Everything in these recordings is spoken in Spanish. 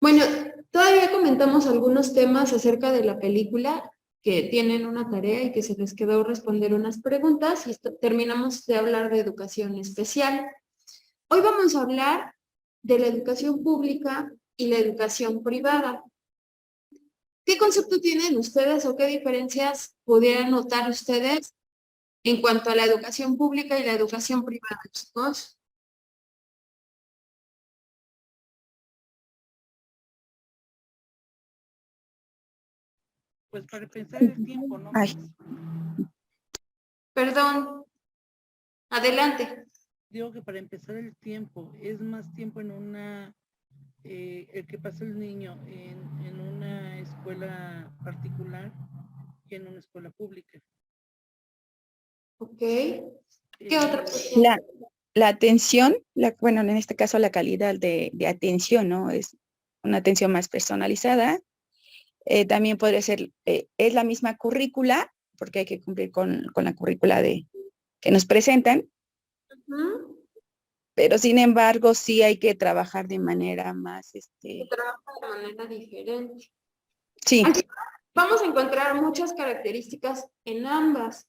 Bueno, todavía comentamos algunos temas acerca de la película que tienen una tarea y que se les quedó responder unas preguntas y terminamos de hablar de educación especial. Hoy vamos a hablar de la educación pública y la educación privada. ¿Qué concepto tienen ustedes o qué diferencias pudieran notar ustedes en cuanto a la educación pública y la educación privada, chicos? Pues para pensar el tiempo, ¿no, Ay, Miss? Perdón, adelante. Digo que para empezar el tiempo, es más tiempo en el que pasa el niño en una escuela particular que en una escuela pública. Ok. ¿Qué otra Eh, cuestión? la atención, bueno, en este caso la calidad de atención, ¿no? Es una atención más personalizada. También podría ser, es la misma currícula, porque hay que cumplir con la currícula que nos presentan, Ujú. pero sin embargo sí hay que trabajar de manera más, Se trabaja de manera diferente. sí, Aquí vamos a encontrar muchas características en ambas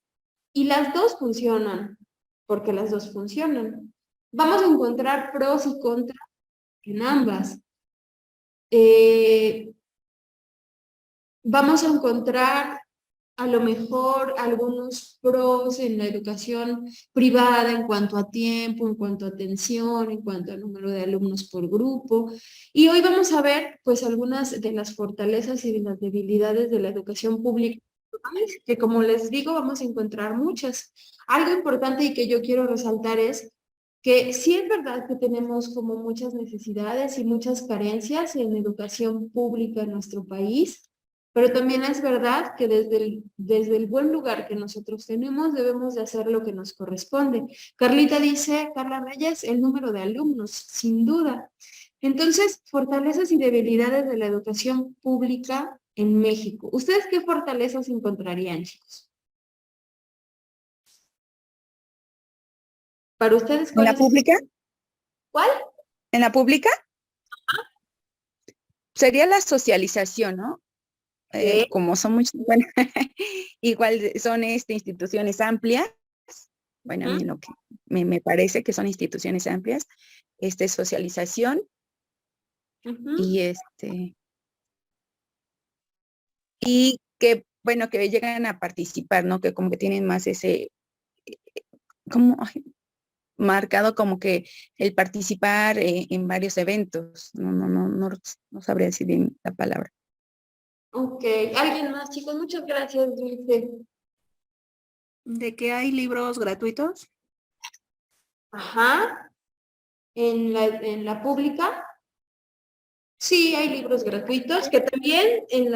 y las dos funcionan, porque las dos funcionan. Vamos a encontrar pros y contras en ambas. Eh, Vamos a encontrar a lo mejor algunos pros en la educación privada en cuanto a tiempo, en cuanto a atención, en cuanto a número de alumnos por grupo. Y hoy vamos a ver pues algunas de las fortalezas y de las debilidades de la educación pública, que como les digo vamos a encontrar muchas. Algo importante y que yo quiero resaltar es que sí es verdad que tenemos como muchas necesidades y muchas carencias en educación pública en nuestro país, pero también es verdad que desde el buen lugar que nosotros tenemos debemos de hacer lo que nos corresponde. Carlita dice, Carla Reyes, el número de alumnos, sin duda. Entonces, fortalezas y debilidades de la educación pública en México. ¿Ustedes qué fortalezas encontrarían, chicos? Para ustedes, en la pública, ¿cuál? en la pública sería la socialización, ¿no? Sí. Como son muchas, bueno, igual son instituciones amplias. Bueno, a mí lo que me parece que son instituciones amplias, socialización y y que, bueno, que llegan a participar, ¿no? Que como que tienen más como marcado como que el participar en varios eventos. No sabría decir bien la palabra. Ok, ¿alguien más, chicos? Muchas gracias, Dulce. De que hay libros gratuitos. Ajá, en la pública. Sí, hay libros gratuitos que también en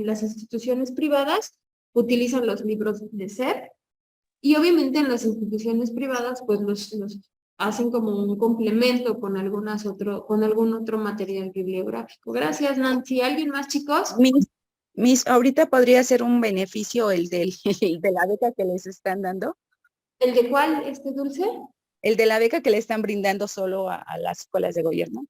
las instituciones privadas utilizan los libros de SEP y obviamente en las instituciones privadas pues los hacen como un complemento con algún otro material bibliográfico. Gracias, Nancy. ¿Alguien más, chicos? Ahorita podría ser un beneficio el de la beca que les están dando, ¿El de cuál, Dulce? el de la beca que le están brindando solo a las escuelas de gobierno.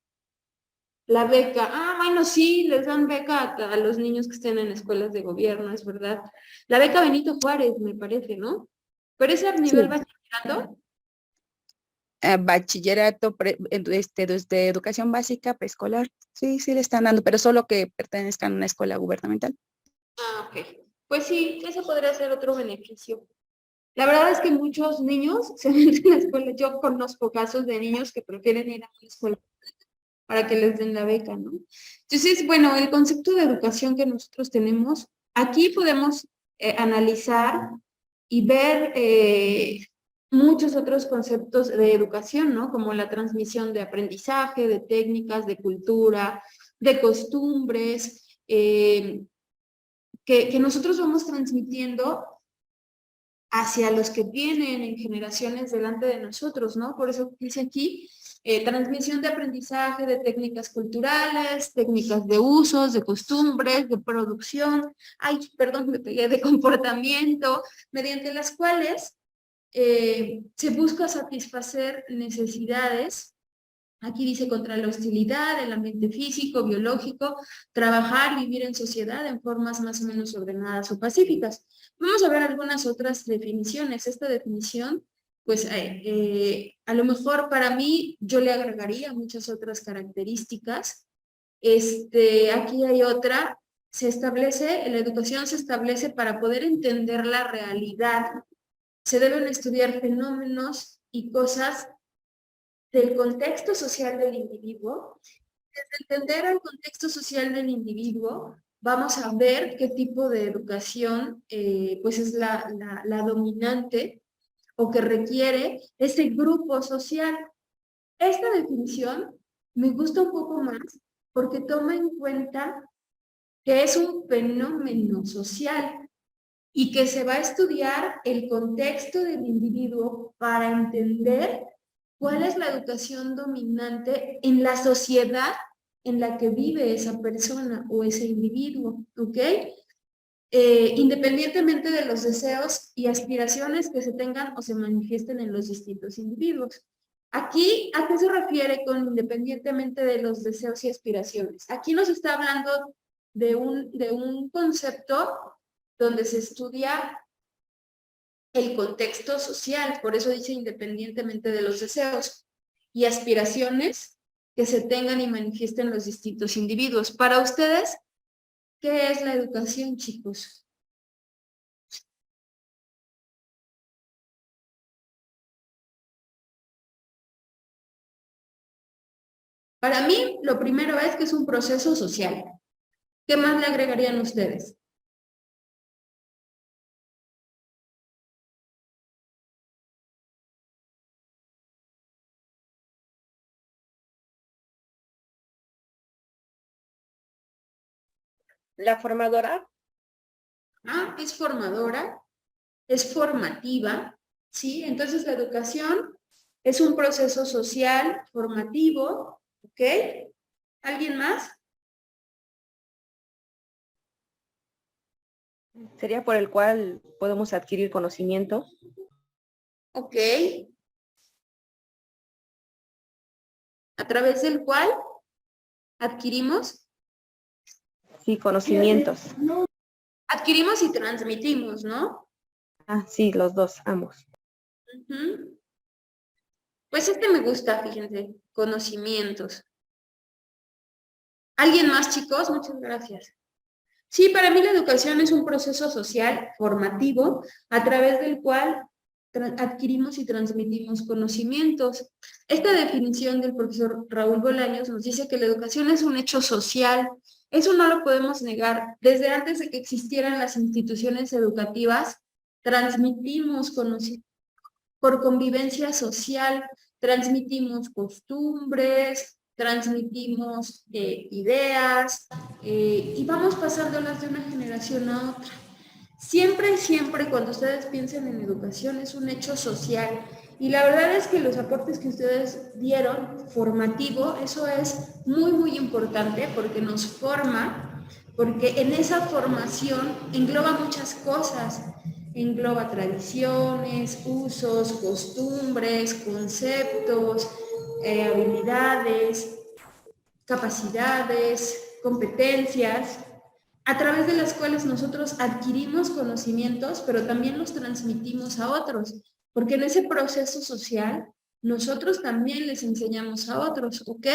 La beca. Ah, bueno, sí, les dan beca a los niños que estén en escuelas de gobierno, es verdad. La beca Benito Juárez, me parece, ¿no? Pero es a nivel Sí. bachillerato. Bachillerato, desde educación básica, preescolar, sí le están dando, pero solo que pertenezcan a una escuela gubernamental. Ah, ok. Pues sí, ese podría ser otro beneficio. La verdad es que muchos niños se meten a la escuela. Yo conozco casos de niños que prefieren ir a la escuela para que les den la beca, ¿no? Entonces, bueno, el concepto de educación que nosotros tenemos, aquí podemos analizar y ver muchos otros conceptos de educación, ¿no? Como la transmisión de aprendizaje, de técnicas, de cultura, de costumbres, que nosotros vamos transmitiendo hacia los que vienen en generaciones delante de nosotros, ¿no? Por eso dice aquí, transmisión de aprendizaje, de técnicas culturales, técnicas de usos, de costumbres, de producción, ay, perdón, me pegué, de comportamiento, mediante las cuales se busca satisfacer necesidades Aquí dice contra la hostilidad, el ambiente físico, biológico, trabajar, vivir en sociedad en formas más o menos ordenadas o pacíficas. Vamos a ver algunas otras definiciones. Esta definición, pues a lo mejor para mí yo le agregaría muchas otras características. Aquí hay otra. La educación se establece para poder entender la realidad. Se deben estudiar fenómenos y cosas del contexto social del individuo. Desde entender el contexto social del individuo, vamos a ver qué tipo de educación pues es la dominante o que requiere ese grupo social. Esta definición me gusta un poco más porque toma en cuenta que es un fenómeno social y que se va a estudiar el contexto del individuo para entender cuál es la educación dominante en la sociedad en la que vive esa persona o ese individuo, ¿ok? Independientemente de los deseos y aspiraciones que se tengan o se manifiesten en los distintos individuos. Aquí, ¿a qué se refiere con independientemente de los deseos y aspiraciones? Aquí nos está hablando de un concepto donde se estudia el contexto social, por eso dice independientemente de los deseos y aspiraciones que se tengan y manifiesten los distintos individuos. Para ustedes, ¿qué es la educación, chicos? Para mí, lo primero es que es un proceso social. ¿Qué más le agregarían ustedes? La formadora. Es formadora, es formativa, ¿sí? Entonces la educación es un proceso social, formativo, ¿ok? ¿Alguien más? Sería por el cual podemos adquirir conocimiento. Ok. A través del cual adquirimos. Sí, conocimientos. Adquirimos y transmitimos, ¿no? Sí, los dos, ambos. Uh-huh. Pues me gusta, fíjense, conocimientos. ¿Alguien más, chicos? Muchas gracias. Sí, para mí la educación es un proceso social formativo a través del cual adquirimos y transmitimos conocimientos. Esta definición del profesor Raúl Bolaños nos dice que la educación es un hecho social. Eso no lo podemos negar. Desde antes de que existieran las instituciones educativas, transmitimos conocimientos por convivencia social, transmitimos costumbres, transmitimos ideas y vamos pasándolas de una generación a otra. Siempre, siempre cuando ustedes piensen en educación es un hecho social y la verdad es que los aportes que ustedes dieron, formativo, eso es muy, muy importante porque nos forma, porque en esa formación engloba muchas cosas, engloba tradiciones, usos, costumbres, conceptos, habilidades, capacidades, competencias, a través de las cuales nosotros adquirimos conocimientos, pero también los transmitimos a otros, porque en ese proceso social nosotros también les enseñamos a otros, ¿ok?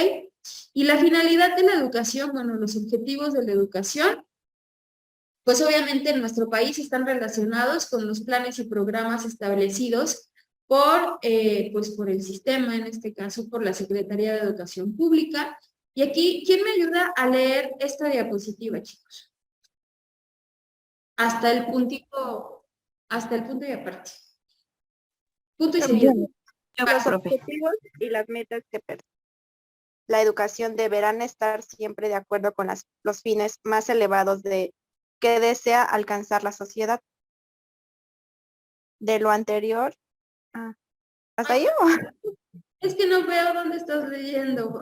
Y la finalidad de la educación, bueno, los objetivos de la educación, pues obviamente en nuestro país están relacionados con los planes y programas establecidos por el sistema, en este caso por la Secretaría de Educación Pública. Y aquí, ¿quién me ayuda a leer esta diapositiva, chicos? Hasta el punto y aparte. Punto y seguido. Los objetivos y las metas que la educación deberán estar siempre de acuerdo con los fines más elevados que desea alcanzar la sociedad. De lo anterior, ¿hasta ahí? Es que no veo dónde estás leyendo.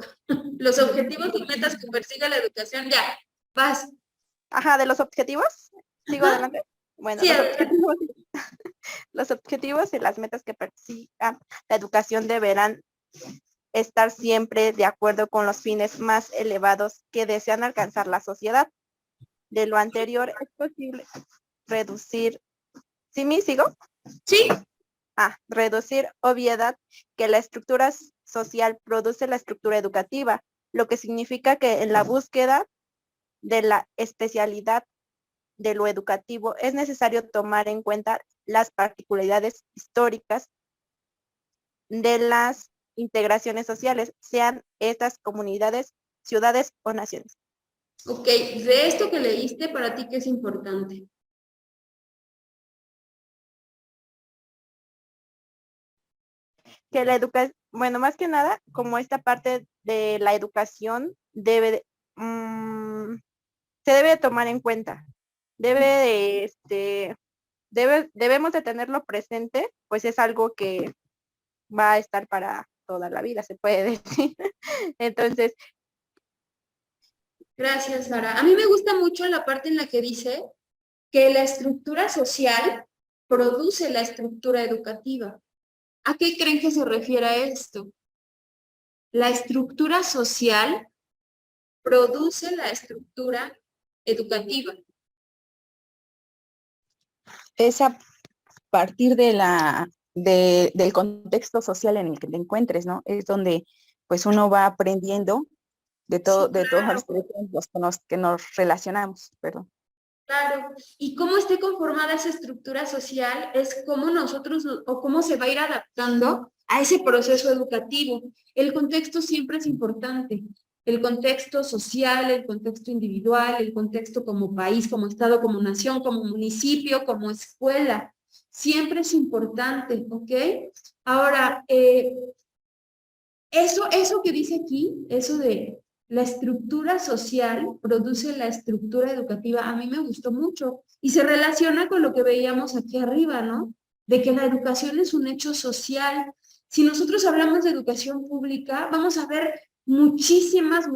Los objetivos y metas que persigue la educación, ya, vas. Ajá, de los objetivos. ¿Sigo adelante? Bueno, sí, los objetivos y las metas que persiga la educación deberán estar siempre de acuerdo con los fines más elevados que desean alcanzar la sociedad. De lo anterior es posible reducir, ¿sí me sigo? Sí, Reducir obviedad que la estructura social produce la estructura educativa, lo que significa que en la búsqueda de la especialidad de lo educativo es necesario tomar en cuenta las particularidades históricas de las integraciones sociales, sean estas comunidades, ciudades o naciones. ok. De esto que leíste, ¿para ti qué es importante? Que la educación, bueno, más que nada, como esta parte de la educación se debe tomar en cuenta. Debemos de tenerlo presente, pues es algo que va a estar para toda la vida, se puede decir. Entonces, Gracias, Sara. A mí me gusta mucho la parte en la que dice que la estructura social produce la estructura educativa. ¿A qué creen que se refiere esto? La estructura social produce la estructura educativa. Es a partir del contexto social en el que te encuentres, ¿no? Es donde pues uno va aprendiendo de todo, Sí, de todos claro. los que nos relacionamos, perdón. Claro, y cómo esté conformada esa estructura social es cómo nosotros o cómo se va a ir adaptando a ese proceso educativo. El contexto siempre es importante. El contexto social, el contexto individual, el contexto como país, como estado, como nación, como municipio, como escuela. Siempre es importante, ¿ok? Ahora, eso que dice aquí, eso de la estructura social produce la estructura educativa, a mí me gustó mucho y se relaciona con lo que veíamos aquí arriba, ¿no? De que la educación es un hecho social. Si nosotros hablamos de educación pública, vamos a ver muchísimas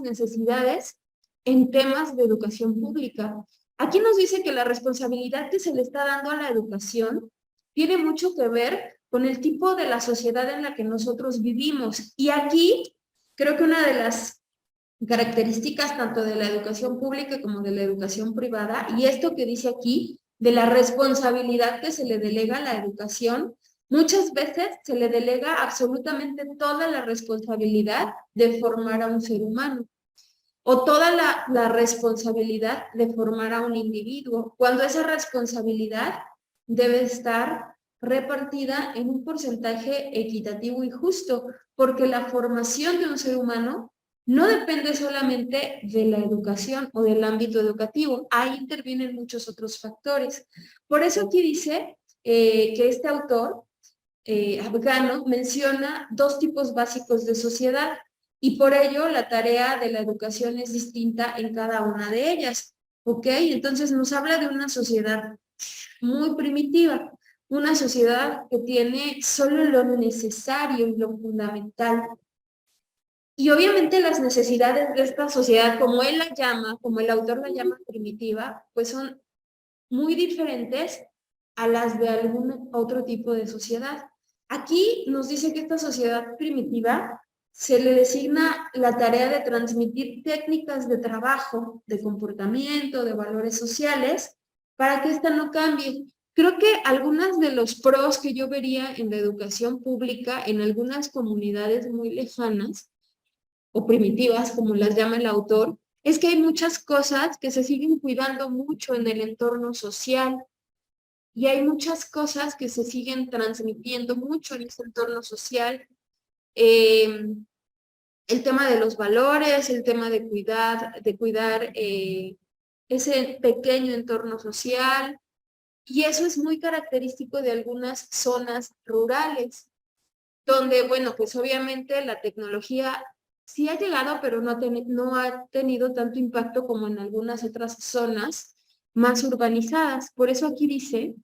necesidades en temas de educación pública. Aquí nos dice que la responsabilidad que se le está dando a la educación tiene mucho que ver con el tipo de la sociedad en la que nosotros vivimos. Y aquí creo que una de las características tanto de la educación pública como de la educación privada, y esto que dice aquí, de la responsabilidad que se le delega a la educación, muchas veces se le delega absolutamente toda la responsabilidad de formar a un ser humano o toda la responsabilidad de formar a un individuo, cuando esa responsabilidad debe estar repartida en un porcentaje equitativo y justo, porque la formación de un ser humano no depende solamente de la educación o del ámbito educativo, ahí intervienen muchos otros factores. Por eso aquí dice que este autor afgano menciona dos tipos básicos de sociedad y por ello la tarea de la educación es distinta en cada una de ellas. ¿Ok? Entonces nos habla de una sociedad muy primitiva, una sociedad que tiene solo lo necesario y lo fundamental. Y obviamente las necesidades de esta sociedad, como él la llama, como el autor la llama primitiva, pues son muy diferentes a las de algún otro tipo de sociedad. Aquí nos dice que esta sociedad primitiva se le designa la tarea de transmitir técnicas de trabajo, de comportamiento, de valores sociales, para que ésta no cambie. Creo que algunos de los pros que yo vería en la educación pública en algunas comunidades muy lejanas o primitivas, como las llama el autor, es que hay muchas cosas que se siguen cuidando mucho en el entorno social y hay muchas cosas que se siguen transmitiendo mucho en ese entorno social. El tema de los valores, el tema de cuidar ese pequeño entorno social, y eso es muy característico de algunas zonas rurales, donde, bueno, pues obviamente la tecnología sí ha llegado, pero no ha tenido tanto impacto como en algunas otras zonas más urbanizadas. Por eso aquí dice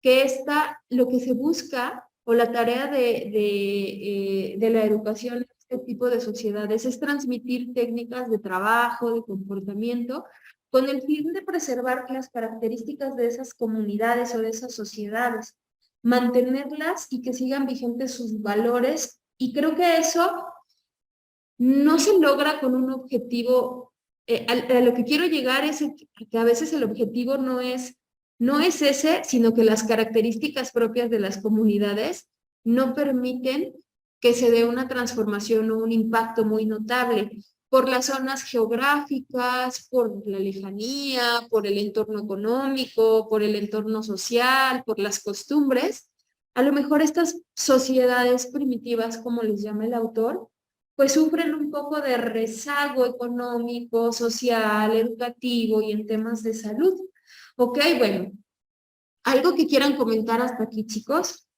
que lo que se busca o la tarea de la educación en este tipo de sociedades es transmitir técnicas de trabajo, de comportamiento, con el fin de preservar las características de esas comunidades o de esas sociedades, mantenerlas y que sigan vigentes sus valores Y creo que eso no se logra con un objetivo, a lo que quiero llegar es que a veces el objetivo no es ese, sino que las características propias de las comunidades no permiten que se dé una transformación o un impacto muy notable por las zonas geográficas, por la lejanía, por el entorno económico, por el entorno social, por las costumbres. A lo mejor estas sociedades primitivas, como les llama el autor, pues sufren un poco de rezago económico, social, educativo y en temas de salud. Ok, bueno, ¿algo que quieran comentar hasta aquí, chicos?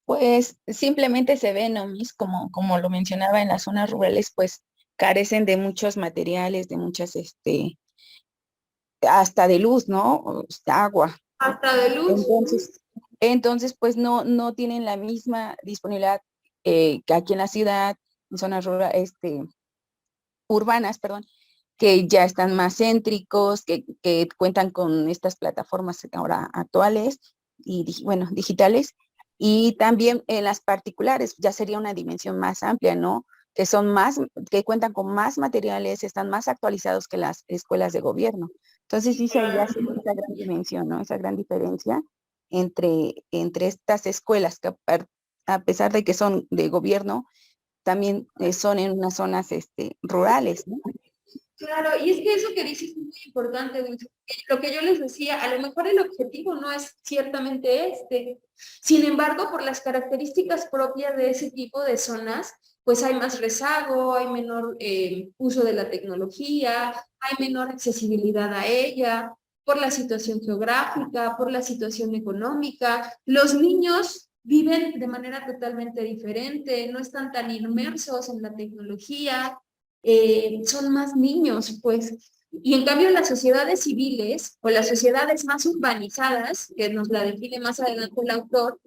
Pues simplemente se ven, ¿no, Miss? Como lo mencionaba, en las zonas rurales, pues carecen de muchos materiales, de muchas, hasta de luz, ¿no? Agua. Hasta de luz. Entonces, pues no tienen la misma disponibilidad que aquí en la ciudad, en zonas rurales, urbanas, perdón, que ya están más céntricos, que cuentan con estas plataformas ahora actuales y, bueno, digitales. Y también en las particulares ya sería una dimensión más amplia, ¿no? Que cuentan con más materiales, están más actualizados que las escuelas de gobierno. Entonces sí se hace esa gran dimensión, ¿no? Esa gran diferencia entre estas escuelas que a pesar de que son de gobierno, también son en unas zonas rurales, ¿no? Claro, y es que eso que dices es muy importante, Dulce. Lo que yo les decía, a lo mejor el objetivo no es ciertamente este. Sin embargo, por las características propias de ese tipo de zonas, pues hay más rezago, hay menor uso de la tecnología, hay menor accesibilidad a ella, por la situación geográfica, por la situación económica. Los niños viven de manera totalmente diferente, no están tan inmersos en la tecnología, son más niños, pues. Y en cambio las sociedades civiles o las sociedades más urbanizadas, que nos la define más adelante el autor,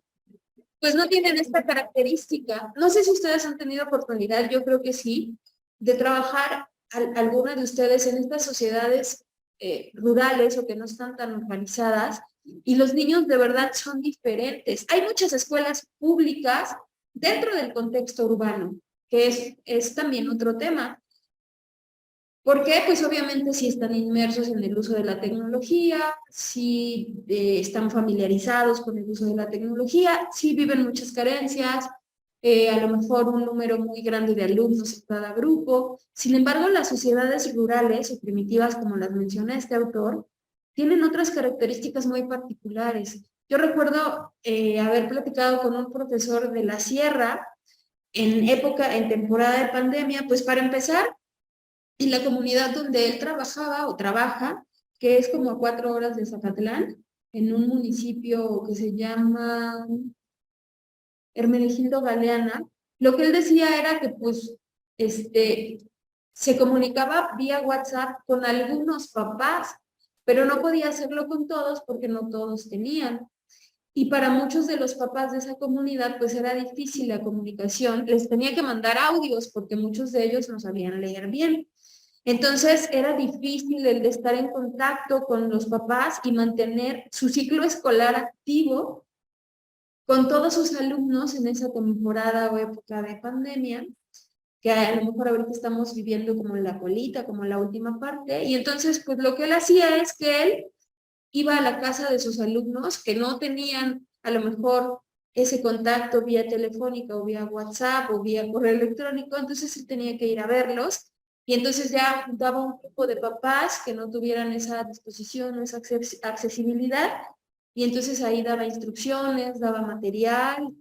pues no tienen esta característica. No sé si ustedes han tenido oportunidad, yo creo que sí, de trabajar algunas de ustedes en estas sociedades rurales o que no están tan urbanizadas, y los niños de verdad son diferentes. Hay muchas escuelas públicas dentro del contexto urbano, que es también otro tema. ¿Por qué? Pues obviamente si están inmersos en el uso de la tecnología, si están familiarizados con el uso de la tecnología, si viven muchas carencias, a lo mejor un número muy grande de alumnos en cada grupo. Sin embargo, las sociedades rurales o primitivas, como las menciona este autor, tienen otras características muy particulares. Yo recuerdo haber platicado con un profesor de la sierra en temporada de pandemia, pues para empezar, en la comunidad donde él trabajaba o trabaja, que es como a 4 horas de Zacatlán, en un municipio que se llama Hermenegildo Galeana, lo que él decía era que pues se comunicaba vía WhatsApp con algunos papás, pero no podía hacerlo con todos porque no todos tenían. Y para muchos de los papás de esa comunidad, pues era difícil la comunicación. Les tenía que mandar audios porque muchos de ellos no sabían leer bien. Entonces era difícil el de estar en contacto con los papás y mantener su ciclo escolar activo con todos sus alumnos en esa temporada o época de pandemia, que a lo mejor ahorita estamos viviendo como en la colita, como en la última parte. Y entonces, pues lo que él hacía es que él iba a la casa de sus alumnos que no tenían a lo mejor ese contacto vía telefónica o vía WhatsApp o vía correo electrónico, entonces él tenía que ir a verlos. Y entonces ya juntaba un grupo de papás que no tuvieran esa disposición, esa accesibilidad, y entonces ahí daba instrucciones, daba material.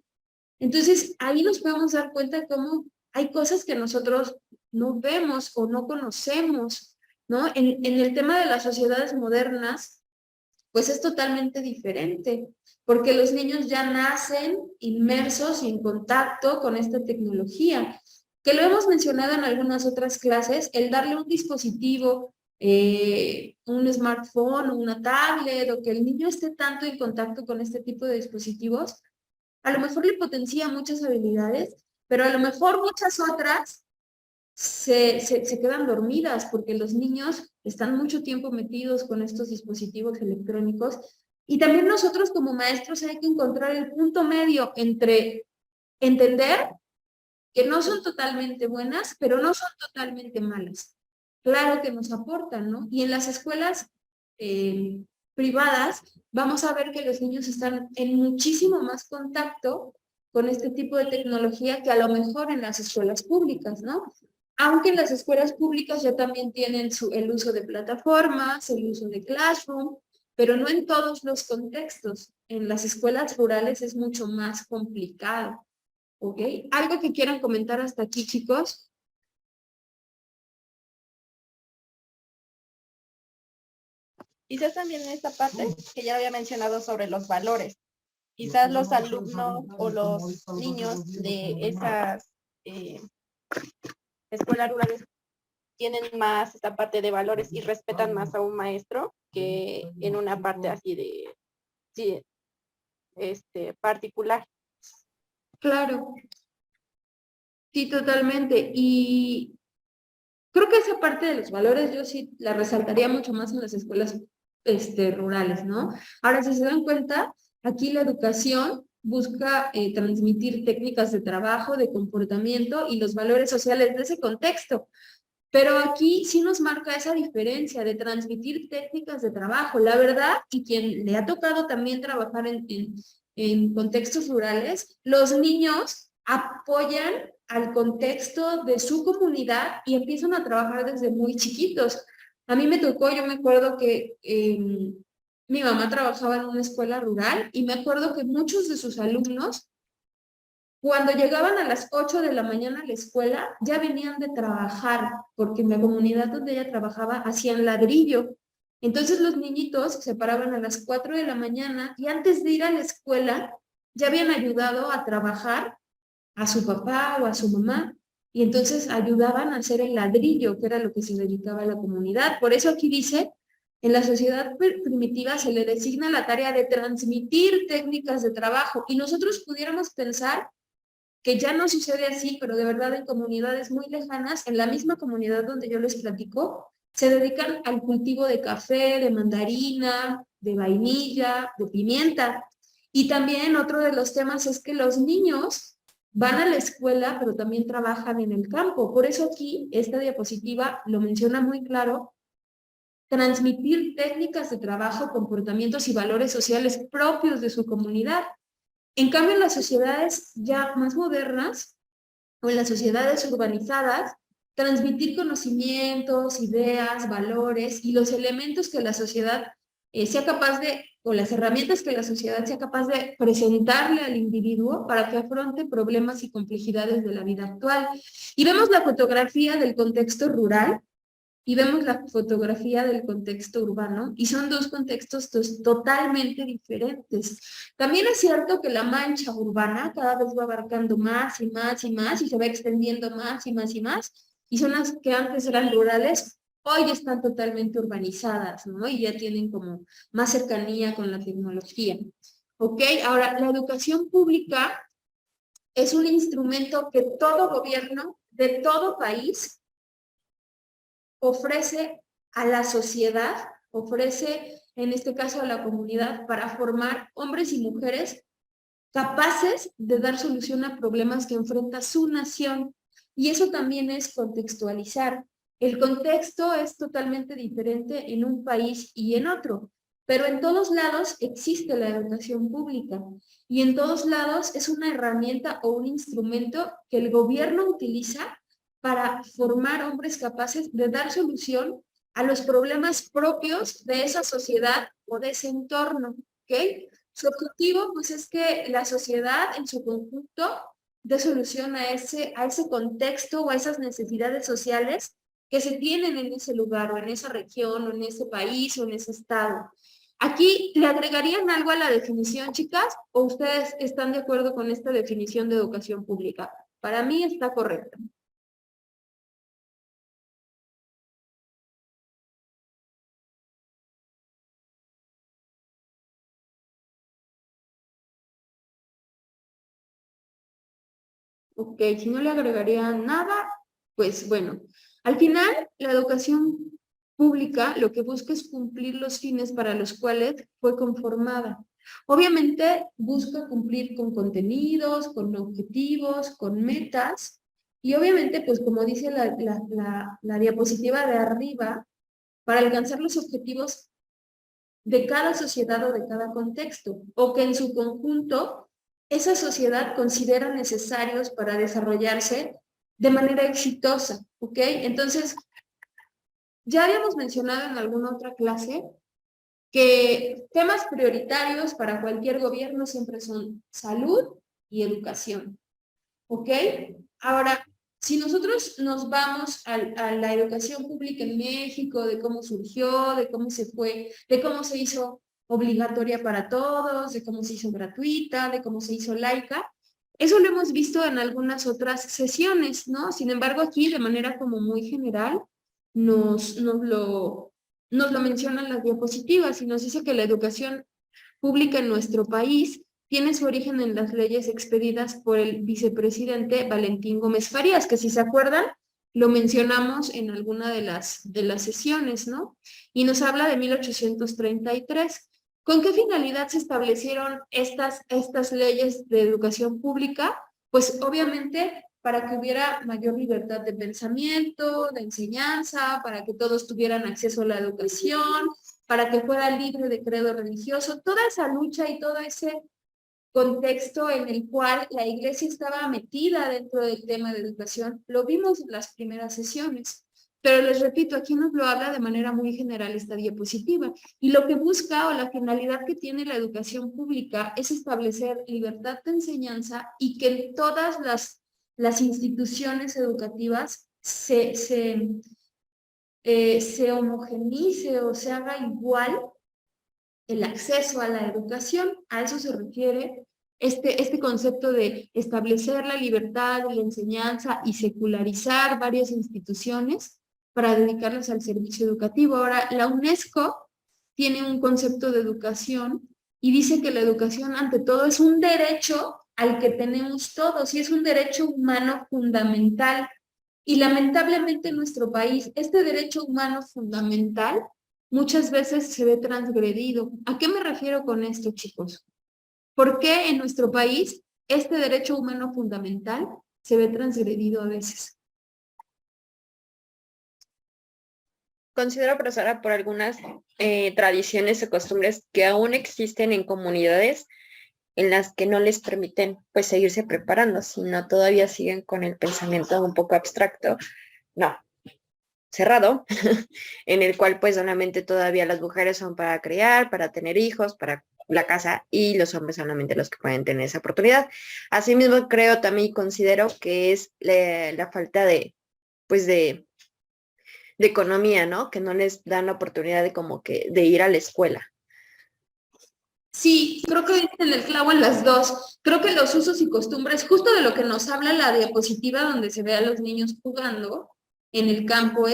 Entonces ahí nos podemos dar cuenta cómo hay cosas que nosotros no vemos o no conocemos, ¿no? En el tema de las sociedades modernas, pues es totalmente diferente, porque los niños ya nacen inmersos y en contacto con esta tecnología, que lo hemos mencionado en algunas otras clases, el darle un dispositivo, un smartphone o una tablet, o que el niño esté tanto en contacto con este tipo de dispositivos, a lo mejor le potencia muchas habilidades, pero a lo mejor muchas otras se quedan dormidas porque los niños están mucho tiempo metidos con estos dispositivos electrónicos Y también nosotros como maestros hay que encontrar el punto medio entre entender que no son totalmente buenas, pero no son totalmente malas. Claro que nos aportan, ¿no? Y en las escuelas privadas vamos a ver que los niños están en muchísimo más contacto con este tipo de tecnología que a lo mejor en las escuelas públicas, ¿no? Aunque en las escuelas públicas ya también tienen el uso de plataformas, el uso de Classroom, pero no en todos los contextos. En las escuelas rurales es mucho más complicado. ¿Ok? ¿Algo que quieran comentar hasta aquí, chicos? Quizás también en esta parte que ya había mencionado sobre los valores. Quizás los alumnos o los niños de esas escuelas rurales tienen más esta parte de valores y respetan más a un maestro que en una parte así de sí, particular. Claro. Sí, totalmente. Y creo que esa parte de los valores yo sí la resaltaría mucho más en las escuelas rurales, ¿no? Ahora, si se dan cuenta, aquí la educación busca transmitir técnicas de trabajo, de comportamiento y los valores sociales de ese contexto. Pero aquí sí nos marca esa diferencia de transmitir técnicas de trabajo. La verdad, y quien le ha tocado también trabajar en contextos rurales, los niños apoyan al contexto de su comunidad y empiezan a trabajar desde muy chiquitos. A mí me tocó, yo me acuerdo que mi mamá trabajaba en una escuela rural y me acuerdo que muchos de sus alumnos cuando llegaban a las 8 de la mañana a la escuela, ya venían de trabajar, porque en la comunidad donde ella trabajaba hacían ladrillo. Entonces los niñitos se paraban a las 4 de la mañana y antes de ir a la escuela ya habían ayudado a trabajar a su papá o a su mamá y entonces ayudaban a hacer el ladrillo, que era lo que se dedicaba a la comunidad. Por eso aquí dice, en la sociedad primitiva se le designa la tarea de transmitir técnicas de trabajo y nosotros pudiéramos pensar que ya no sucede así, pero de verdad en comunidades muy lejanas, en la misma comunidad donde yo les platico, se dedican al cultivo de café, de mandarina, de vainilla, de pimienta. Y también otro de los temas es que los niños van a la escuela, pero también trabajan en el campo. Por eso aquí esta diapositiva lo menciona muy claro, transmitir técnicas de trabajo, comportamientos y valores sociales propios de su comunidad. En cambio, en las sociedades ya más modernas o en las sociedades urbanizadas, transmitir conocimientos, ideas, valores y los elementos que la sociedad sea capaz de, o las herramientas que la sociedad sea capaz de presentarle al individuo para que afronte problemas y complejidades de la vida actual. Y vemos la fotografía del contexto rural y vemos la fotografía del contexto urbano y son dos contextos totalmente diferentes. También es cierto que la mancha urbana cada vez va abarcando más y más y más y se va extendiendo más y más y más y zonas que antes eran rurales hoy están totalmente urbanizadas, ¿no? Y ya tienen como más cercanía con la tecnología. ¿Ok? Ahora, la educación pública es un instrumento que todo gobierno de todo país ofrece a la sociedad, ofrece en este caso a la comunidad para formar hombres y mujeres capaces de dar solución a problemas que enfrenta su nación. Y eso también es contextualizar. El contexto es totalmente diferente en un país y en otro, pero en todos lados existe la educación pública y en todos lados es una herramienta o un instrumento que el gobierno utiliza para formar hombres capaces de dar solución a los problemas propios de esa sociedad o de ese entorno, ¿ok? Su objetivo, pues, es que la sociedad en su conjunto dé solución a ese contexto o a esas necesidades sociales que se tienen en ese lugar o en esa región o en ese país o en ese estado. Aquí, ¿le agregarían algo a la definición, chicas? ¿O ustedes están de acuerdo con esta definición de educación pública? Para mí está correcta. Ok, si no le agregaría nada, pues bueno, al final la educación pública lo que busca es cumplir los fines para los cuales fue conformada. Obviamente busca cumplir con contenidos, con objetivos, con metas, y obviamente, pues como dice la diapositiva de arriba, para alcanzar los objetivos de cada sociedad o de cada contexto, o que en su conjunto esa sociedad considera necesarios para desarrollarse de manera exitosa, ¿ok? Entonces, ya habíamos mencionado en alguna otra clase que temas prioritarios para cualquier gobierno siempre son salud y educación, ¿ok? Ahora, si nosotros nos vamos a la educación pública en México, de cómo surgió, de cómo se fue, de cómo se hizo obligatoria para todos, de cómo se hizo gratuita, de cómo se hizo laica, eso lo hemos visto en algunas otras sesiones, ¿no? Sin embargo, aquí de manera como muy general nos lo mencionan las diapositivas y nos dice que la educación pública en nuestro país tiene su origen en las leyes expedidas por el vicepresidente Valentín Gómez Farías, que si se acuerdan, lo mencionamos en alguna de las sesiones, ¿no? Y nos habla de 1833. ¿Con qué finalidad se establecieron estas leyes de educación pública? Pues obviamente para que hubiera mayor libertad de pensamiento, de enseñanza, para que todos tuvieran acceso a la educación, para que fuera libre de credo religioso, toda esa lucha y todo ese contexto en el cual la iglesia estaba metida dentro del tema de educación, lo vimos en las primeras sesiones. Pero les repito, aquí nos lo habla de manera muy general esta diapositiva. Y lo que busca o la finalidad que tiene la educación pública es establecer libertad de enseñanza y que en todas las instituciones educativas se homogeneice o se haga igual el acceso a la educación. A eso se refiere este concepto de establecer la libertad de la enseñanza y secularizar varias instituciones para dedicarlas al servicio educativo. Ahora, la UNESCO tiene un concepto de educación y dice que la educación ante todo es un derecho al que tenemos todos y es un derecho humano fundamental. Y lamentablemente en nuestro país, este derecho humano fundamental muchas veces se ve transgredido. ¿A qué me refiero con esto, chicos? ¿Por qué en nuestro país este derecho humano fundamental se ve transgredido a veces? Considero, profesora, por algunas tradiciones o costumbres que aún existen en comunidades en las que no les permiten pues seguirse preparando, sino todavía siguen con el pensamiento un poco abstracto, no, cerrado, en el cual pues solamente todavía las mujeres son para criar, para tener hijos, para la casa, y los hombres solamente los que pueden tener esa oportunidad. Asimismo, creo también y considero que es la falta de economía, ¿no? Que no les dan la oportunidad de ir a la escuela. Sí, creo que dicen el clavo en las dos. Creo que los usos y costumbres, justo de lo que nos habla la diapositiva donde se ve a los niños jugando en el campo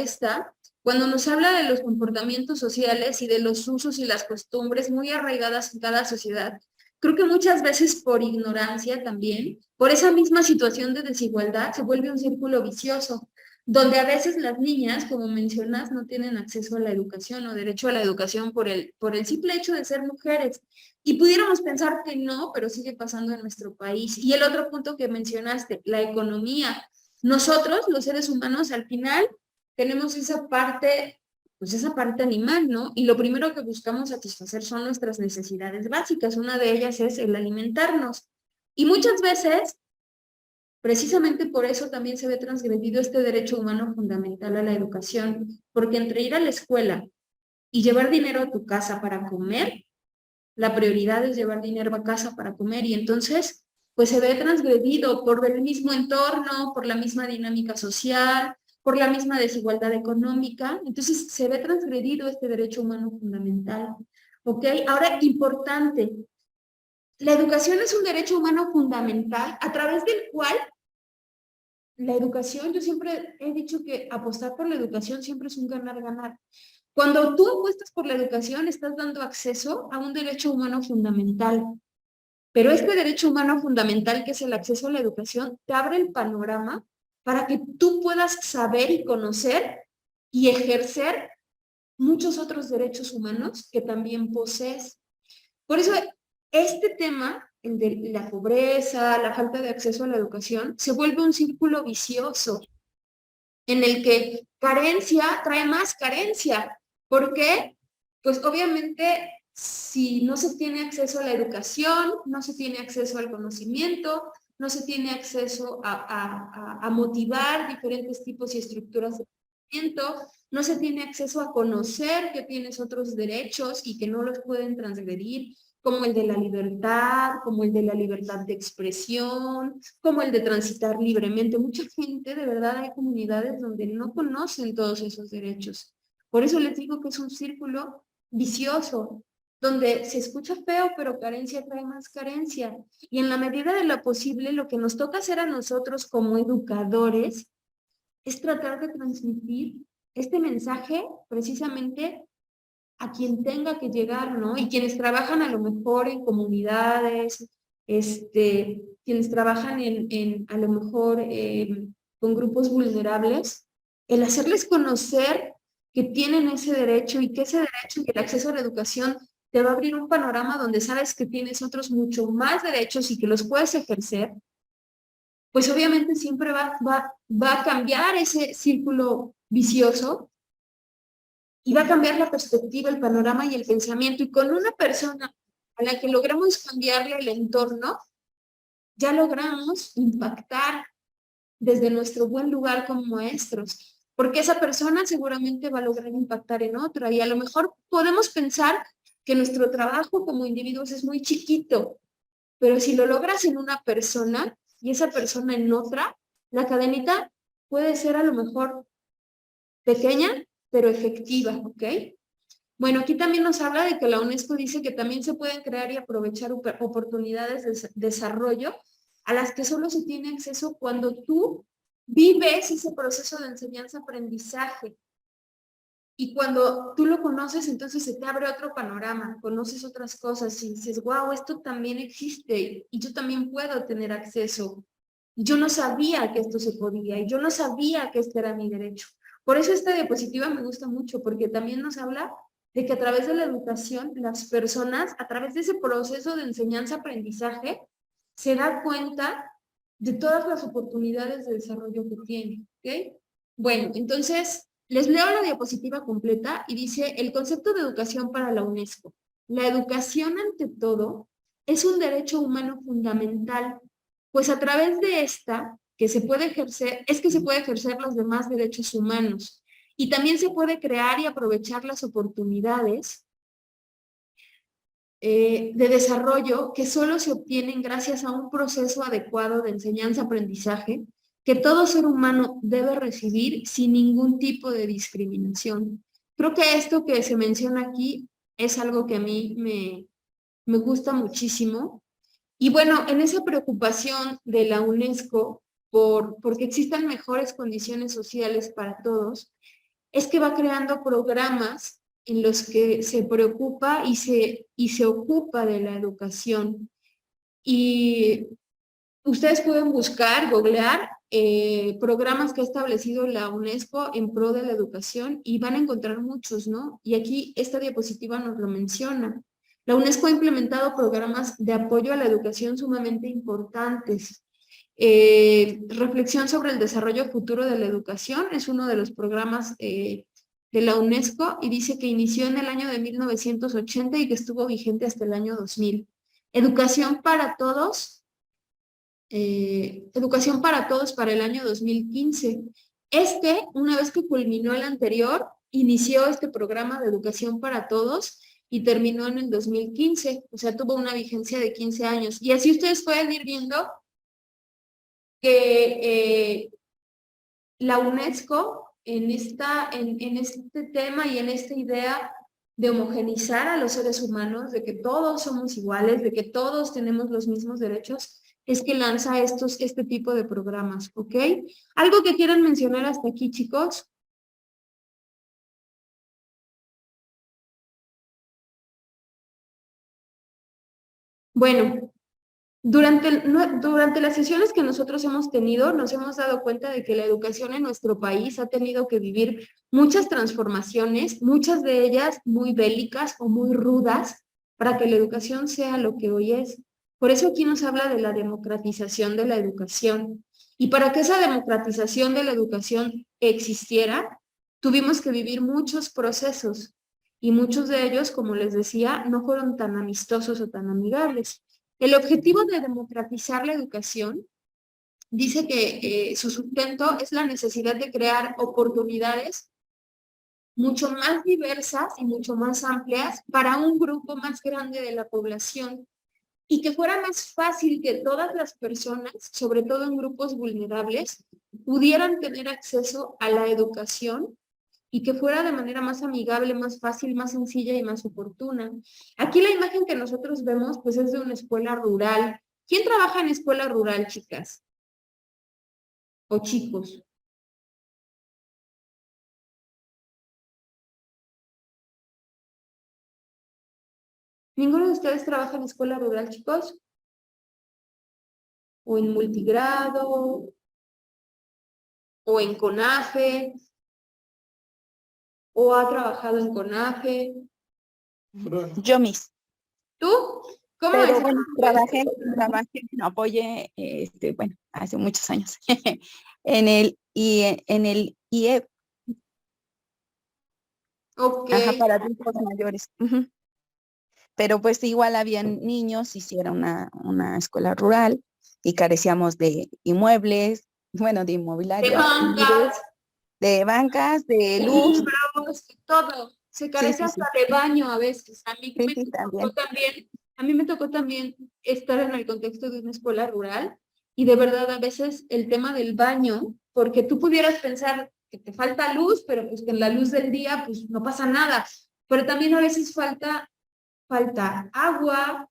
cuando nos habla de los comportamientos sociales y de los usos y las costumbres muy arraigadas en cada sociedad, creo que muchas veces por ignorancia también, por esa misma situación de desigualdad, se vuelve un círculo vicioso, donde a veces las niñas, como mencionas, no tienen acceso a la educación o derecho a la educación por el simple hecho de ser mujeres. Y pudiéramos pensar que no, pero sigue pasando en nuestro país. Y el otro punto que mencionaste, la economía. Nosotros, los seres humanos, al final tenemos esa parte, pues esa parte animal, ¿no? Y lo primero que buscamos satisfacer son nuestras necesidades básicas. Una de ellas es el alimentarnos. Y muchas veces, precisamente por eso también se ve transgredido este derecho humano fundamental a la educación, porque entre ir a la escuela y llevar dinero a tu casa para comer, la prioridad es llevar dinero a casa para comer y entonces pues se ve transgredido por el mismo entorno, por la misma dinámica social, por la misma desigualdad económica, entonces se ve transgredido este derecho humano fundamental. ¿Ok? Ahora, importante, la educación es un derecho humano fundamental a través del cual la educación, yo siempre he dicho que apostar por la educación siempre es un ganar-ganar. Cuando tú apuestas por la educación, estás dando acceso a un derecho humano fundamental. Pero este derecho humano fundamental, que es el acceso a la educación, te abre el panorama para que tú puedas saber y conocer y ejercer muchos otros derechos humanos que también posees. Por eso, este tema, el de la pobreza, la falta de acceso a la educación, se vuelve un círculo vicioso en el que carencia trae más carencia. ¿Por qué? Pues obviamente, si no se tiene acceso a la educación, no se tiene acceso al conocimiento, no se tiene acceso a motivar diferentes tipos y estructuras de conocimiento, no se tiene acceso a conocer que tienes otros derechos y que no los pueden transgredir, como el de la libertad, como el de la libertad de expresión, como el de transitar libremente. Mucha gente, de verdad, hay comunidades donde no conocen todos esos derechos. Por eso les digo que es un círculo vicioso, donde se escucha feo, pero carencia trae más carencia. Y en la medida de lo posible, lo que nos toca hacer a nosotros como educadores es tratar de transmitir este mensaje precisamente a quien tenga que llegar, ¿no? Y quienes trabajan a lo mejor en comunidades, quienes trabajan a lo mejor con grupos vulnerables, el hacerles conocer que tienen ese derecho y que ese derecho y el acceso a la educación te va a abrir un panorama donde sabes que tienes otros mucho más derechos y que los puedes ejercer, pues obviamente siempre va a cambiar ese círculo vicioso y va a cambiar la perspectiva, el panorama y el pensamiento. Y con una persona a la que logramos cambiarle el entorno, ya logramos impactar desde nuestro buen lugar como maestros, porque esa persona seguramente va a lograr impactar en otra. Y a lo mejor podemos pensar que nuestro trabajo como individuos es muy chiquito, pero si lo logras en una persona y esa persona en otra, la cadenita puede ser a lo mejor pequeña, pero efectiva, ¿ok? Bueno, aquí también nos habla de que la UNESCO dice que también se pueden crear y aprovechar oportunidades de desarrollo a las que solo se tiene acceso cuando tú vives ese proceso de enseñanza-aprendizaje. Y cuando tú lo conoces, entonces se te abre otro panorama, conoces otras cosas y dices, wow, esto también existe y yo también puedo tener acceso. Yo no sabía que esto se podía y yo no sabía que este era mi derecho. Por eso esta diapositiva me gusta mucho, porque también nos habla de que a través de la educación, las personas, a través de ese proceso de enseñanza-aprendizaje, se da cuenta de todas las oportunidades de desarrollo que tienen. ¿Ok? Bueno, entonces, les leo la diapositiva completa y dice, el concepto de educación para la UNESCO. La educación, ante todo, es un derecho humano fundamental, pues a través de esta que se puede ejercer, es que se puede ejercer los demás derechos humanos y también se puede crear y aprovechar las oportunidades de desarrollo que solo se obtienen gracias a un proceso adecuado de enseñanza-aprendizaje que todo ser humano debe recibir sin ningún tipo de discriminación. Creo que esto que se menciona aquí es algo que a mí me gusta muchísimo. Y bueno, en esa preocupación de la UNESCO porque existan mejores condiciones sociales para todos, es que va creando programas en los que se preocupa y se ocupa de la educación. Y ustedes pueden buscar, googlear programas que ha establecido la UNESCO en pro de la educación y van a encontrar muchos, ¿no? Y aquí esta diapositiva nos lo menciona. La UNESCO ha implementado programas de apoyo a la educación sumamente importantes. Reflexión sobre el desarrollo futuro de la educación es uno de los programas de la UNESCO y dice que inició en el año de 1980 y que estuvo vigente hasta el año 2000. Educación para todos para el año 2015. Una vez que culminó el anterior, inició este programa de educación para todos y terminó en el 2015, o sea, tuvo una vigencia de 15 años. Y así ustedes pueden ir viendo que la UNESCO en este tema y en esta idea de homogeneizar a los seres humanos, de que todos somos iguales, de que todos tenemos los mismos derechos, es que lanza este tipo de programas, ¿ok? ¿Algo que quieran mencionar hasta aquí, chicos? Bueno, Durante las sesiones que nosotros hemos tenido, nos hemos dado cuenta de que la educación en nuestro país ha tenido que vivir muchas transformaciones, muchas de ellas muy bélicas o muy rudas, para que la educación sea lo que hoy es. Por eso aquí nos habla de la democratización de la educación. Y para que esa democratización de la educación existiera, tuvimos que vivir muchos procesos. Y muchos de ellos, como les decía, no fueron tan amistosos o tan amigables. El objetivo de democratizar la educación dice que su sustento es la necesidad de crear oportunidades mucho más diversas y mucho más amplias para un grupo más grande de la población y que fuera más fácil que todas las personas, sobre todo en grupos vulnerables, pudieran tener acceso a la educación y que fuera de manera más amigable, más fácil, más sencilla y más oportuna. Aquí la imagen que nosotros vemos pues es de una escuela rural. ¿Quién trabaja en escuela rural, chicas? O chicos. ¿Ninguno de ustedes trabaja en escuela rural, chicos? ¿O en multigrado? ¿O en CONAFE? ¿O ha trabajado en CONAFE? Yo mismo. ¿Tú? ¿Cómo Pero es? bueno, trabajé, no, apoyé, bueno, hace muchos años, en el IEP, Ok. para adultos mayores. Ujú. Pero pues igual habían niños, y si era una escuela rural, y carecíamos de inmuebles, bueno, de De inmobiliario, bancas, de luz. libros, todo. Se Sí, carece sí, hasta sí, de baño a veces. sí, sí, también. A mí me tocó también estar en el contexto de una escuela rural y de verdad a veces el tema del baño, porque tú pudieras pensar que te falta luz, pero pues que en la luz del día pues no pasa nada. Pero también a veces falta agua,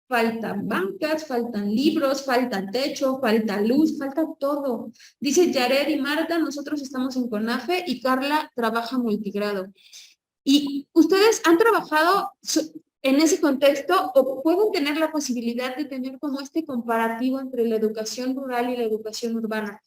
faltan bancas, faltan libros, falta techo, falta luz, falta todo. Dice Yared y Marta, nosotros estamos en CONAFE y Carla trabaja multigrado. ¿Y ustedes han trabajado en ese contexto o pueden tener la posibilidad de tener como este comparativo entre la educación rural y la educación urbana?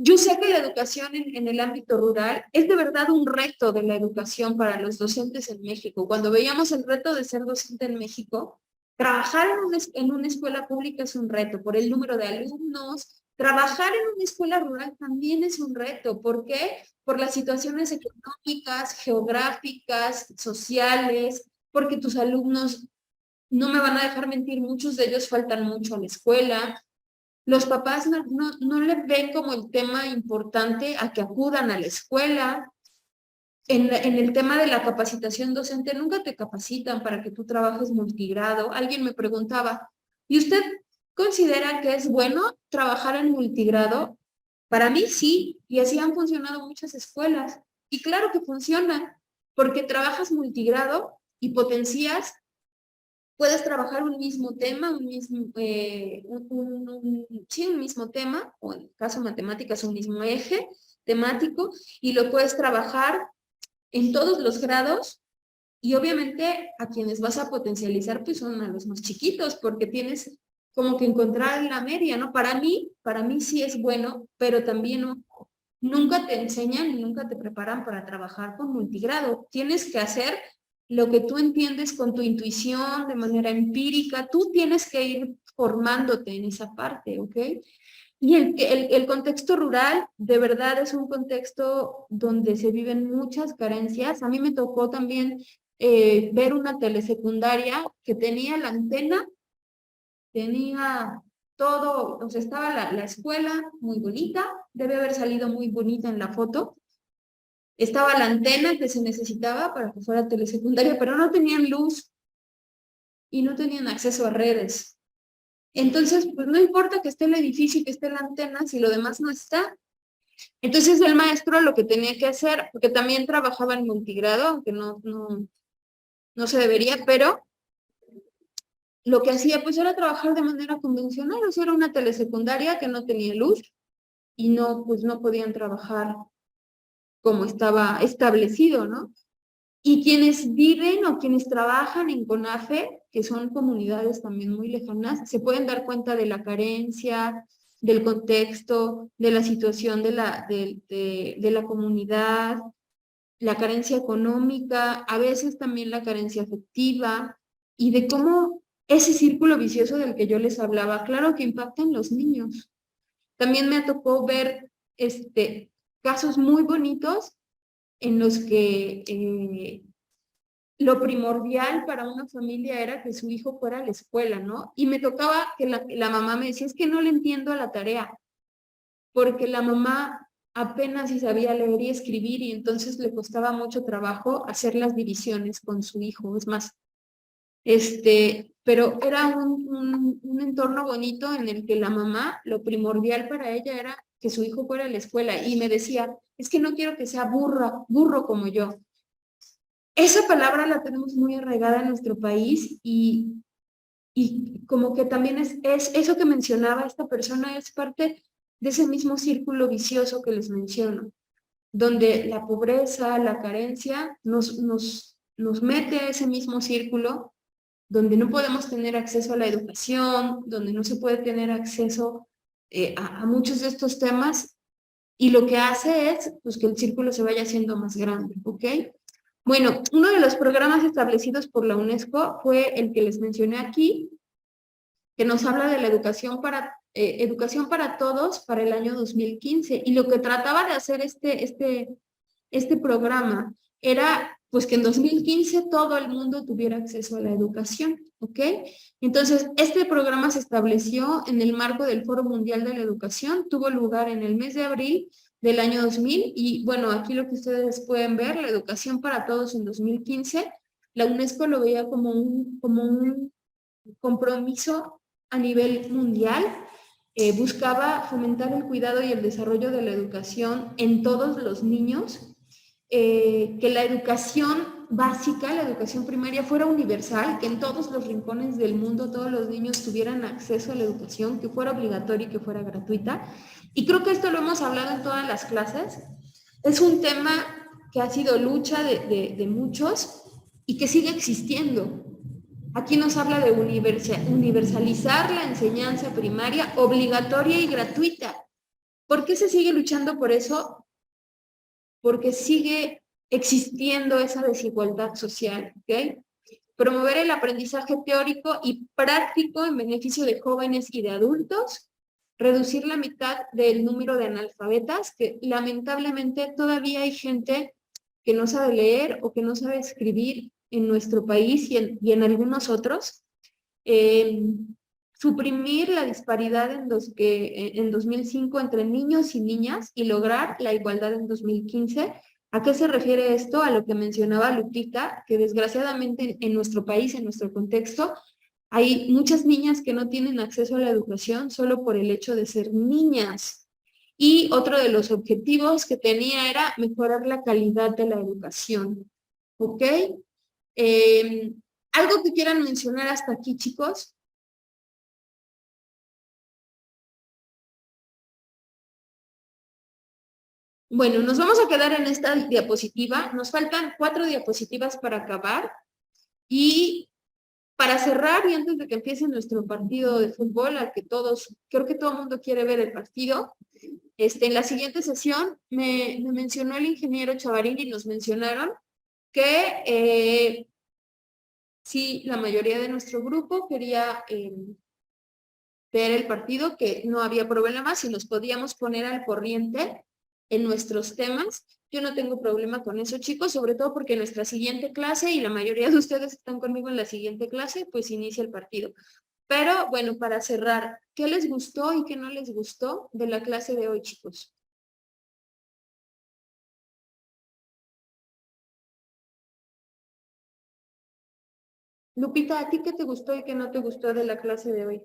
Yo sé que la educación en el ámbito rural es de verdad un reto de la educación para los docentes en México. Cuando veíamos el reto de ser docente en México, trabajar en una escuela pública es un reto por el número de alumnos. Trabajar en una escuela rural también es un reto. ¿Por qué? Por las situaciones económicas, geográficas, sociales, porque tus alumnos, no me van a dejar mentir, muchos de ellos faltan mucho a la escuela. Los papás no le ven como el tema importante a que acudan a la escuela. En el tema de la capacitación docente, nunca te capacitan para que tú trabajes multigrado. Alguien me preguntaba, ¿y usted considera que es bueno trabajar en multigrado? Para mí sí, y así han funcionado muchas escuelas. Y claro que funcionan, porque trabajas multigrado y potencias. Puedes trabajar un mismo tema, sí, un mismo tema, o en el caso de matemáticas, un mismo eje temático, y lo puedes trabajar en todos los grados, y obviamente a quienes vas a potencializar, pues son a los más chiquitos, porque tienes como que encontrar la media, ¿no? Para mí sí es bueno, pero también nunca te enseñan y nunca te preparan para trabajar con multigrado. Tienes que hacer lo que tú entiendes con tu intuición, de manera empírica. Tú tienes que ir formándote en esa parte, ¿ok? Y el contexto rural de verdad es un contexto donde se viven muchas carencias. A mí me tocó también ver una telesecundaria que tenía la antena, tenía todo, o sea, estaba la escuela muy bonita, debe haber salido muy bonita en la foto. Estaba la antena que se necesitaba para que fuera telesecundaria, pero no tenían luz y no tenían acceso a redes. Entonces, pues no importa que esté el edificio y que esté la antena, si lo demás no está. Entonces el maestro lo que tenía que hacer, porque también trabajaba en multigrado, aunque no se debería, pero lo que hacía pues era trabajar de manera convencional, o sea, era una telesecundaria que no tenía luz y pues no podían trabajar como estaba establecido, ¿no? Y quienes viven o quienes trabajan en CONAFE que son comunidades también muy lejanas, se pueden dar cuenta de la carencia, del contexto, de la situación de la comunidad, la carencia económica, a veces también la carencia afectiva, y de cómo ese círculo vicioso del que yo les hablaba, claro que impacta en los niños. También me tocó ver casos muy bonitos en los que lo primordial para una familia era que su hijo fuera a la escuela, ¿no? Y me tocaba que la mamá me decía, es que no le entiendo a la tarea, porque la mamá apenas si sabía leer y escribir y entonces le costaba mucho trabajo hacer las divisiones con su hijo. Es más, pero era un entorno bonito en el que la mamá, lo primordial para ella era que su hijo fuera a la escuela y me decía, es que no quiero que sea burro como yo. Esa palabra la tenemos muy arraigada en nuestro país y como que también es eso que mencionaba esta persona, es parte de ese mismo círculo vicioso que les menciono, donde la pobreza, la carencia nos mete a ese mismo círculo, donde no podemos tener acceso a la educación, donde no se puede tener acceso a muchos de estos temas, y lo que hace es pues, que el círculo se vaya haciendo más grande, ¿ok? Bueno, uno de los programas establecidos por la UNESCO fue el que les mencioné aquí, que nos habla de la educación para todos para el año 2015. Y lo que trataba de hacer este programa era pues que en 2015 todo el mundo tuviera acceso a la educación, ¿ok? Entonces, este programa se estableció en el marco del Foro Mundial de la Educación, tuvo lugar en el mes de abril del año 2000 y bueno, aquí lo que ustedes pueden ver, la educación para todos en 2015, la UNESCO lo veía como un compromiso a nivel mundial, buscaba fomentar el cuidado y el desarrollo de la educación en todos los niños, que la educación básica, la educación primaria fuera universal, que en todos los rincones del mundo todos los niños tuvieran acceso a la educación, que fuera obligatoria y que fuera gratuita. Y creo que esto lo hemos hablado en todas las clases. Es un tema que ha sido lucha de muchos y que sigue existiendo. Aquí nos habla de universalizar la enseñanza primaria obligatoria y gratuita. ¿Por qué se sigue luchando por eso? Porque sigue existiendo esa desigualdad social, ¿ok? Promover el aprendizaje teórico y práctico en beneficio de jóvenes y de adultos, reducir la mitad del número de analfabetas, que lamentablemente todavía hay gente que no sabe leer o que no sabe escribir en nuestro país y en algunos otros. Suprimir la disparidad en 2005 entre niños y niñas y lograr la igualdad en 2015. ¿A qué se refiere esto? A lo que mencionaba Lupita, que desgraciadamente en nuestro país, en nuestro contexto, hay muchas niñas que no tienen acceso a la educación solo por el hecho de ser niñas. Y otro de los objetivos que tenía era mejorar la calidad de la educación. ¿Ok? ¿Algo que quieran mencionar hasta aquí, chicos? Bueno, nos vamos a quedar en esta diapositiva. Nos faltan 4 diapositivas para acabar. Y para cerrar, y antes de que empiece nuestro partido de fútbol, al que creo que todo el mundo quiere ver el partido, en la siguiente sesión me mencionó el ingeniero Chavarín y nos mencionaron que sí, la mayoría de nuestro grupo quería ver el partido, que no había problema si nos podíamos poner al corriente en nuestros temas. Yo no tengo problema con eso, chicos, sobre todo porque nuestra siguiente clase, y la mayoría de ustedes están conmigo en la siguiente clase, pues inicia el partido. Pero bueno, para cerrar, ¿qué les gustó y qué no les gustó de la clase de hoy, chicos? Lupita, ¿a ti qué te gustó y qué no te gustó de la clase de hoy?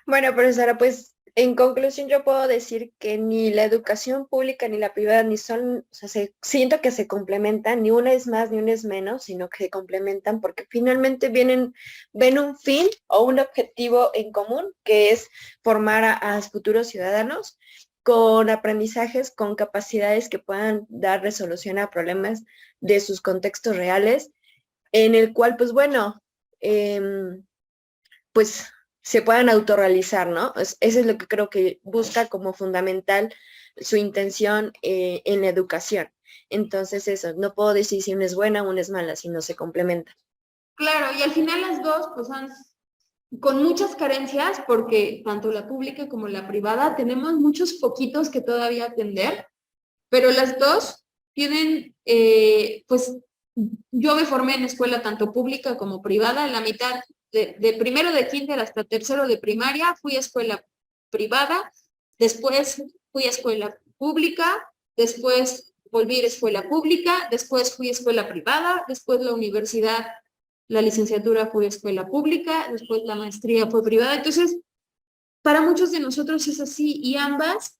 Bueno, profesora, pues en conclusión yo puedo decir que ni la educación pública ni la privada ni son, o sea, siento que se complementan, ni una es más ni una es menos, sino que se complementan porque finalmente ven un fin o un objetivo en común, que es formar a futuros ciudadanos con aprendizajes, con capacidades que puedan dar resolución a problemas de sus contextos reales, en el cual, pues bueno, pues se puedan autorrealizar, ¿no? Eso es lo que creo que busca como fundamental su intención en la educación. Entonces eso, no puedo decir si una es buena o una es mala, sino se complementa. Claro, y al final las dos pues son con muchas carencias porque tanto la pública como la privada tenemos muchos poquitos que todavía atender, pero las dos tienen, pues yo me formé en escuela tanto pública como privada, en la mitad de primero de kinder hasta tercero de primaria fui a escuela privada, después fui a escuela pública, después volví a ir a escuela pública, después fui a escuela privada, después la universidad, la licenciatura fue escuela pública, después la maestría fue privada. Entonces, para muchos de nosotros es así y ambas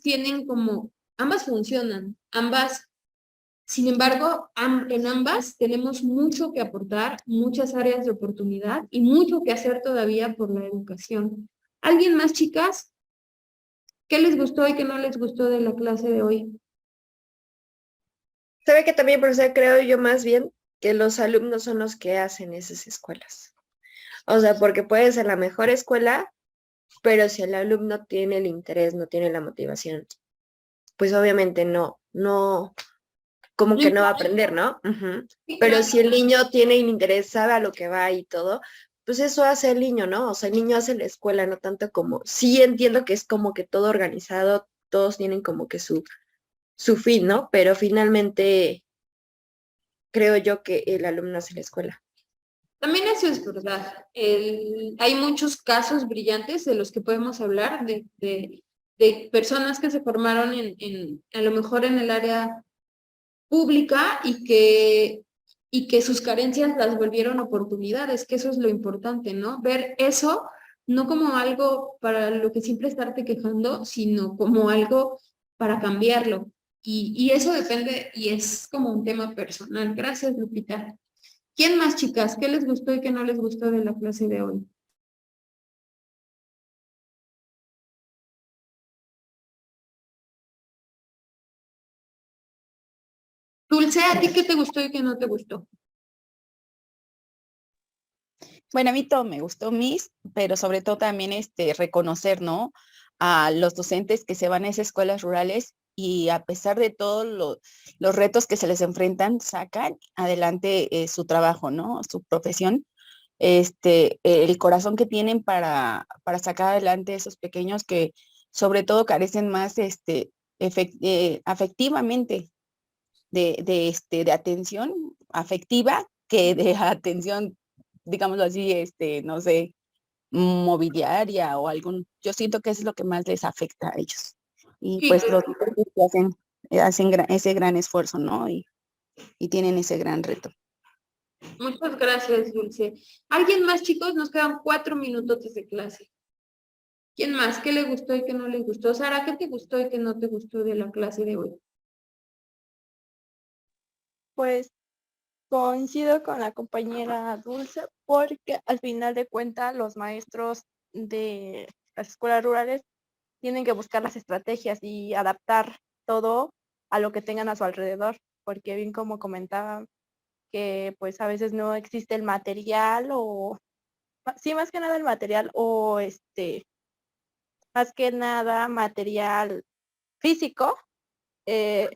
tienen como, ambas funcionan, ambas, sin embargo, en ambas tenemos mucho que aportar, muchas áreas de oportunidad y mucho que hacer todavía por la educación. ¿Alguien más, chicas? ¿Qué les gustó y qué no les gustó de la clase de hoy? ¿Sabe que también, profesor, creo yo más bien que los alumnos son los que hacen esas escuelas? O sea, porque puede ser la mejor escuela, pero si el alumno tiene el interés, no tiene la motivación, pues obviamente no, como No que no va a importa. aprender, ¿no? Ujú. Sí, Pero claro. si el niño tiene el interés, sabe a lo que va y todo, pues eso hace el niño, ¿no? O sea, el niño hace la escuela, no tanto como, sí entiendo que es como que todo organizado, todos tienen como que su fin, ¿no? Pero finalmente creo yo que el alumno hace la escuela. También eso es verdad. Hay muchos casos brillantes de los que podemos hablar, de personas que se formaron a lo mejor en el área pública y que sus carencias las volvieron oportunidades, que eso es lo importante, ¿no? Ver eso no como algo para lo que siempre estarte quejando, sino como algo para cambiarlo. Y eso depende y es como un tema personal. Gracias, Lupita. ¿Quién más, chicas? ¿Qué les gustó y qué no les gustó de la clase de hoy? Dulce, ¿a ti qué te gustó y qué no te gustó? Bueno, a mí todo me gustó, Miss, pero sobre todo también reconocer, ¿no? A los docentes que se van a esas escuelas rurales y a pesar de todos los retos que se les enfrentan, sacan adelante su trabajo, ¿no? Su profesión, el corazón que tienen para sacar adelante esos pequeños que sobre todo carecen más, afectivamente de atención afectiva que de atención, digámoslo así, no sé, mobiliaria o algún, yo siento que eso es lo que más les afecta a ellos. Y Sí, pues los docentes que hacen ese gran esfuerzo, ¿no? Y tienen ese gran reto. muchas gracias, Dulce. ¿Alguien más, chicos? Nos quedan 4 minutos de clase. ¿Quién más? ¿Qué le gustó y qué no le gustó? Sara, ¿qué te gustó y qué no te gustó de la clase de hoy? Pues coincido con la compañera Dulce porque al final de cuentas los maestros de las escuelas rurales tienen que buscar las estrategias y adaptar todo a lo que tengan a su alrededor, porque bien como comentaba que pues a veces no existe el material o sí más que nada el material o más que nada material físico, eh,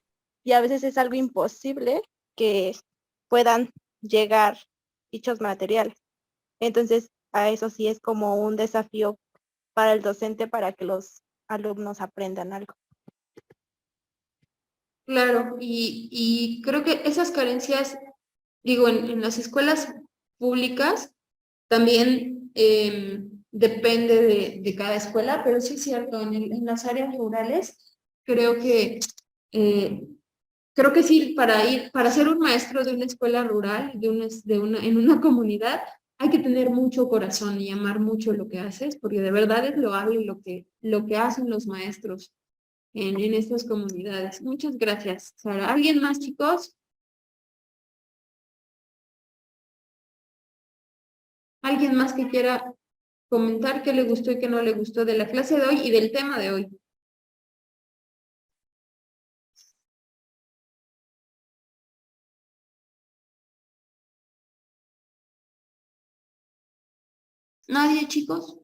y a veces es algo imposible que puedan llegar dichos materiales. Entonces, a eso sí es como un desafío para el docente para que los alumnos aprendan algo. Claro, y creo que esas carencias, digo, en las escuelas públicas también depende de cada escuela, pero sí es cierto, en las áreas rurales creo que eh, creo que sí, para ser un maestro de una escuela rural, en una comunidad, hay que tener mucho corazón y amar mucho lo que haces, porque de verdad es loable lo que hacen los maestros en estas comunidades. Muchas gracias, Sara. ¿Alguien más, chicos? ¿Alguien más que quiera comentar qué le gustó y qué no le gustó de la clase de hoy y del tema de hoy? ¿Nadie, chicos?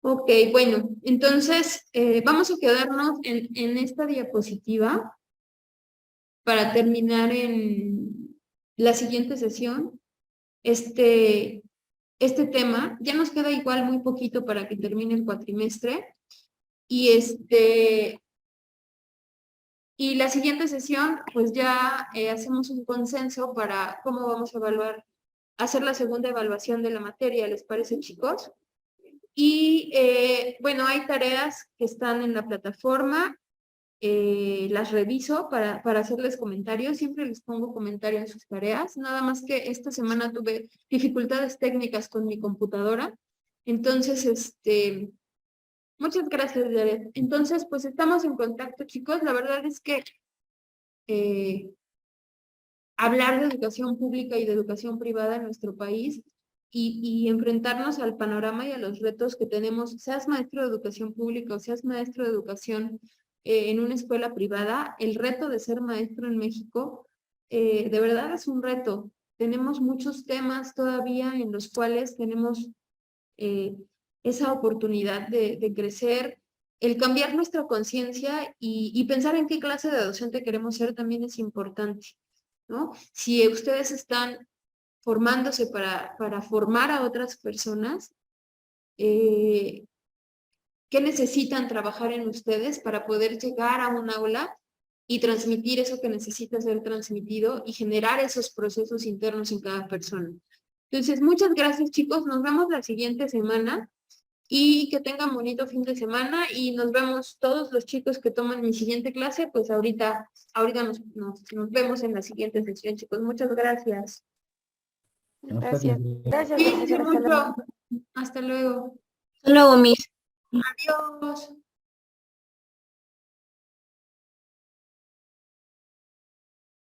Ok, bueno, entonces vamos a quedarnos en esta diapositiva para terminar en la siguiente sesión. Este tema, ya nos queda igual muy poquito para que termine el cuatrimestre. Y la siguiente sesión, pues ya hacemos un consenso para cómo vamos a evaluar, hacer la segunda evaluación de la materia, ¿les parece, chicos? Y bueno, hay tareas que están en la plataforma, las reviso para hacerles comentarios, siempre les pongo comentarios en sus tareas, nada más que esta semana tuve dificultades técnicas con mi computadora, entonces, muchas gracias, Jared. Entonces, pues estamos en contacto, chicos, la verdad es que hablar de educación pública y de educación privada en nuestro país y enfrentarnos al panorama y a los retos que tenemos, seas maestro de educación pública o seas maestro de educación en una escuela privada, el reto de ser maestro en México de verdad es un reto. Tenemos muchos temas todavía en los cuales tenemos esa oportunidad de crecer. El cambiar nuestra conciencia y pensar en qué clase de docente queremos ser también es importante, ¿no? Si ustedes están formándose para formar a otras personas, ¿qué necesitan trabajar en ustedes para poder llegar a un aula y transmitir eso que necesita ser transmitido y generar esos procesos internos en cada persona? Entonces, muchas gracias, chicos. Nos vemos la siguiente semana y que tengan bonito fin de semana y nos vemos todos los chicos que toman mi siguiente clase, pues ahorita nos vemos en la siguiente sesión, chicos. Muchas gracias. Gracias. Gracias, Cuídense profesora. Hasta luego. mucho. Hasta luego. Hasta luego, Miss. Adiós.